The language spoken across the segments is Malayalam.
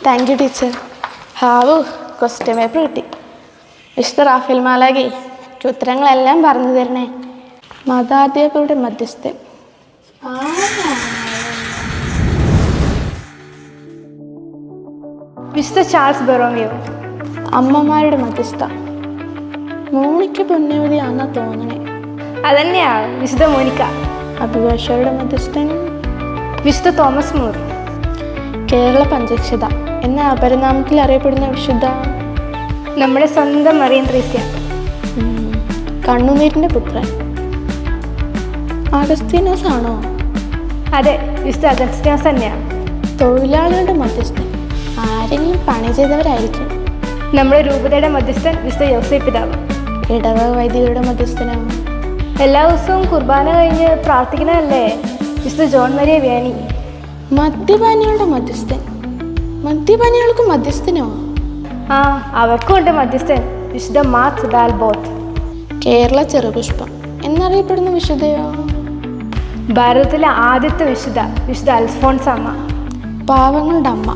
Thank you teacher. ഹാവു ക്വസ്റ്റ്യൻ പേപ്പർ കിട്ടി. വിശുദ്ധ റാഫേൽ മാലാഖി ഉത്തരങ്ങളെല്ലാം പറഞ്ഞു തരണേ. മതാധ്യാപകരുടെ മധ്യസ്ഥൻ. വിശുദ്ധ ചാൾസ് ബൊറോമിയോ. അമ്മമാരുടെ മധ്യസ്ഥ. മോണിക്ക പുണ്യവതിയാണെന്നാ തോന്നണേ. അതന്നെയാ വിശുദ്ധ മോനിക്ക. അഭിഭാഷകരുടെ മധ്യസ്ഥൻ വിശുദ്ധ തോമസ് മൂർ. കേരള പഞ്ചക്ഷത എന്ന അപരനാമത്തിൽ അറിയപ്പെടുന്ന വിശുദ്ധ നമ്മുടെ സ്വന്തം മറിയം ത്രേസ്യ. കണ്ണുനീരിൻ്റെ പുത്രൻ അഗസ്തീനോസ് ആണോ? അതെ, വിശുദ്ധ അഗസ്തീനോസ് തന്നെയാണ്. തൊഴിലാളികളുടെ മധ്യസ്ഥൻ ആരെങ്കിലും പണി ചെയ്തവരായിരിക്കും. നമ്മുടെ രൂപതയുടെ മധ്യസ്ഥൻ വിശുദ്ധ യോസേപ്പ് പിതാവ്. ഇടവക വൈദികരുടെ മധ്യസ്ഥനാണ്. എല്ലാ ദിവസവും കുർബാന കഴിഞ്ഞ് പ്രാർത്ഥിക്കണമല്ലേ വിശുദ്ധ ജോൺ മരിയ വ്യാനി. മദ്യപാനികളുടെ മധ്യസ്ഥൻ. മദ്യപാനികൾക്ക് മധ്യസ്ഥനോ? ആ, അവർക്കും ഉണ്ട് മധ്യസ്ഥൻ വിശുദ്ധ മാർത്ത് ഡാൽബോത്ത്. കേരള ചെറുപുഷ്പം എന്നറിയപ്പെടുന്ന വിശുദ്ധയോ? ഭാരതത്തിലെ ആദ്യത്തെ വിശുദ്ധ അൽഫോൺസ് അമ്മ. പാവങ്ങളുടെ അമ്മ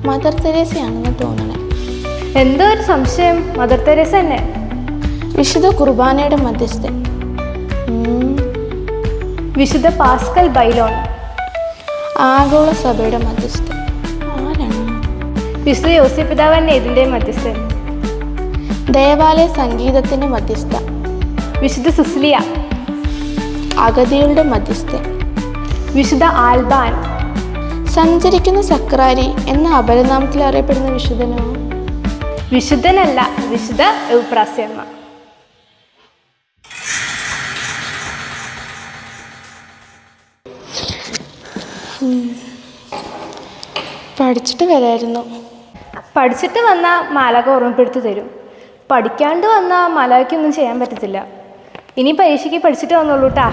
മദർ തെരേസയാണെന്ന് തോന്നണേ. എന്തോ ഒരു സംശയം, മദർ തെരേസ തന്നെ. വിശുദ്ധ കുർബാനയുടെ മധ്യസ്ഥൻ വിശുദ്ധ പാസ്കൽ ബൈലോൺ. ആഗോള സഭയുടെ മധ്യസ്ഥൻ ആരാണ്? വിശുദ്ധ യോസേപ്പ് പിതാവ് തന്നെ ഇതിൻ്റെ മധ്യസ്ഥൻ. ദേവാലയ സംഗീതത്തിൻ്റെ മധ്യസ്ഥ വിശുദ്ധ സിസിലിയ. അഗതികളുടെ മധ്യസ്ഥൻ വിശുദ്ധ ആൽബാൻ. സഞ്ചരിക്കുന്ന സക്രാരി എന്ന അപരനാമത്തിൽ അറിയപ്പെടുന്ന വിശുദ്ധനോ? വിശുദ്ധനല്ല, വിശുദ്ധ എവുപ്രാസ്യമ്മ. പഠിച്ചിട്ട് വരായിരുന്നു. പഠിച്ചിട്ട് വന്നാൽ മാലാഖ ഓർമ്മപ്പെടുത്തി തരും. പഠിക്കാണ്ട് വന്നാൽ മാലാഖയ്ക്കൊന്നും ചെയ്യാൻ പറ്റത്തില്ല. ഇനി പരീക്ഷയ്ക്ക് പഠിച്ചിട്ട് വന്നോളൂ കേട്ടാ.